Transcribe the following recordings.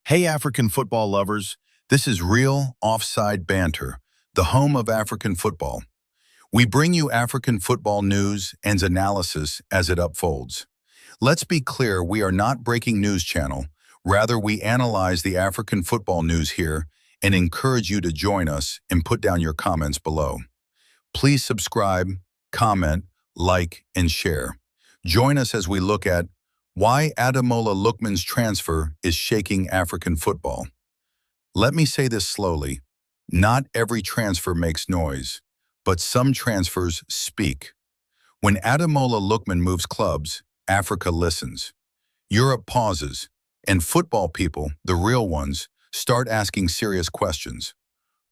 Hey, African football lovers. This is Real Offside Banter, the home of African football. We bring you African football news and analysis as it unfolds. Let's be clear, we are not breaking news channel. Rather, we analyze the African football news here and encourage you to join us and put down your comments below. Please subscribe, comment, like, and share. Join us as we look at why Ademola Lookman's transfer is shaking African football. Let me say this slowly. Not every transfer makes noise, but some transfers speak. When Ademola Lookman moves clubs, Africa listens. Europe pauses, and football people, the real ones, start asking serious questions.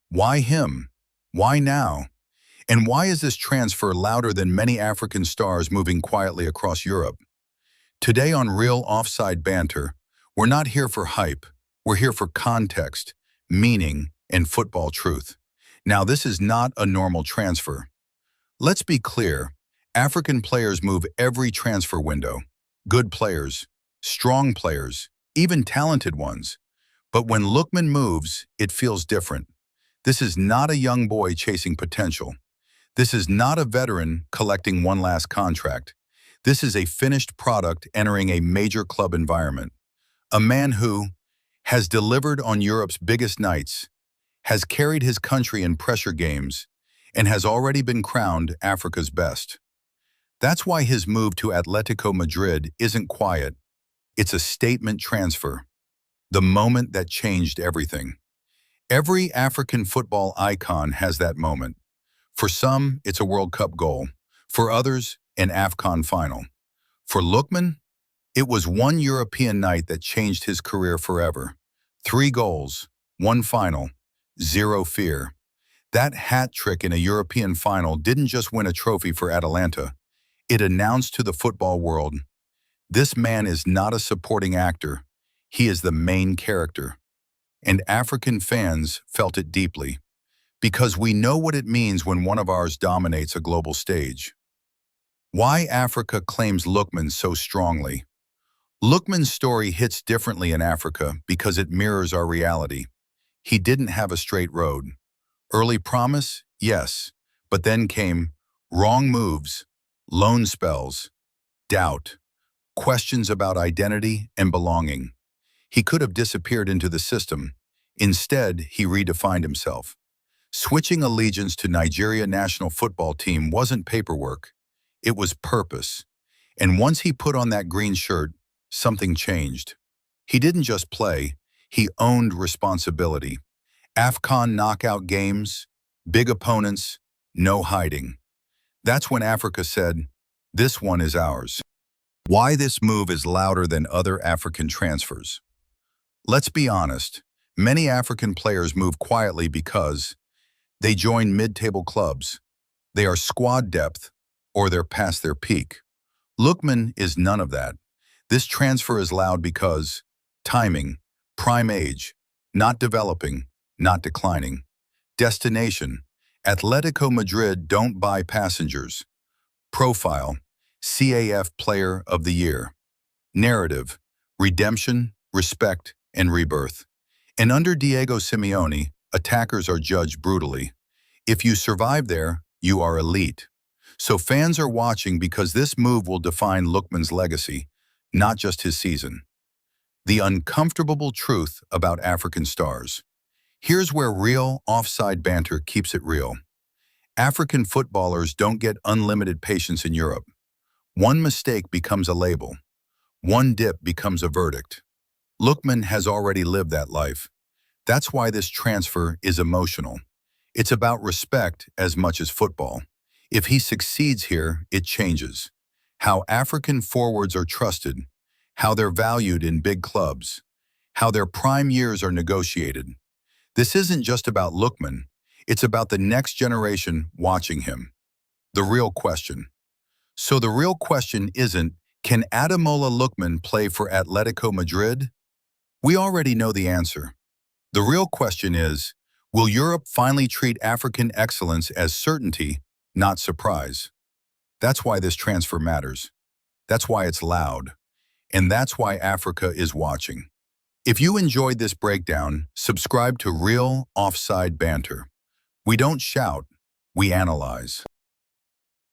Why him? Why now? And why is this transfer louder than many African stars moving quietly across Europe? Today on Real Offside Banter, we're not here for hype. We're here for context, meaning, and football truth. Now, this is not a normal transfer. Let's be clear. African players move every transfer window. Good players, strong players, even talented ones. But when Lookman moves, it feels different. This is not a young boy chasing potential. This is not a veteran collecting one last contract. This is a finished product entering a major club environment. A man who has delivered on Europe's biggest nights, has carried his country in pressure games, and has already been crowned Africa's best. That's why his move to Atlético Madrid isn't quiet. It's a statement transfer. The moment that changed everything. Every African football icon has that moment. For some, it's a World Cup goal. For others, an AFCON final. For Lookman, it was one European night that changed his career forever. 3 goals, 1 final, 0 fear. That hat trick in a European final didn't just win a trophy for Atalanta. It announced to the football world, this man is not a supporting actor. He is the main character. And African fans felt it deeply, because we know what it means when one of ours dominates a global stage. Why Africa claims Lookman so strongly? Lookman's story hits differently in Africa because it mirrors our reality. He didn't have a straight road. Early promise, yes, but then came wrong moves, loan spells, doubt, questions about identity and belonging. He could have disappeared into the system. Instead, he redefined himself. Switching allegiance to Nigeria national football team wasn't paperwork. It was purpose. And once he put on that green shirt, something changed. He didn't just play, he owned responsibility. AFCON knockout games, big opponents, no hiding. That's when Africa said, this one is ours. Why this move is louder than other African transfers? Let's be honest, many African players move quietly because they join mid-table clubs. They are squad depth, or they're past their peak. Lookman is none of that. This transfer is loud because timing, prime age, not developing, not declining. Destination, Atlético Madrid don't buy passengers. Profile, CAF Player of the Year. Narrative, redemption, respect, and rebirth. And under Diego Simeone, attackers are judged brutally. If you survive there, you are elite. So fans are watching because this move will define Lookman's legacy, not just his season. The uncomfortable truth about African stars. Here's where Real Offside Banter keeps it real. African footballers don't get unlimited patience in Europe. One mistake becomes a label. One dip becomes a verdict. Lookman has already lived that life. That's why this transfer is emotional. It's about respect as much as football. If he succeeds here, it changes. How African forwards are trusted, how they're valued in big clubs, how their prime years are negotiated. This isn't just about Lookman, it's about the next generation watching him. The real question. So the real question isn't, can Ademola Lookman play for Atlético Madrid? We already know the answer. The real question is, will Europe finally treat African excellence as certainty, not surprise? That's why this transfer matters. That's why it's loud. And that's why Africa is watching. If you enjoyed this breakdown, subscribe to Real Offside Banter. We don't shout, we analyze.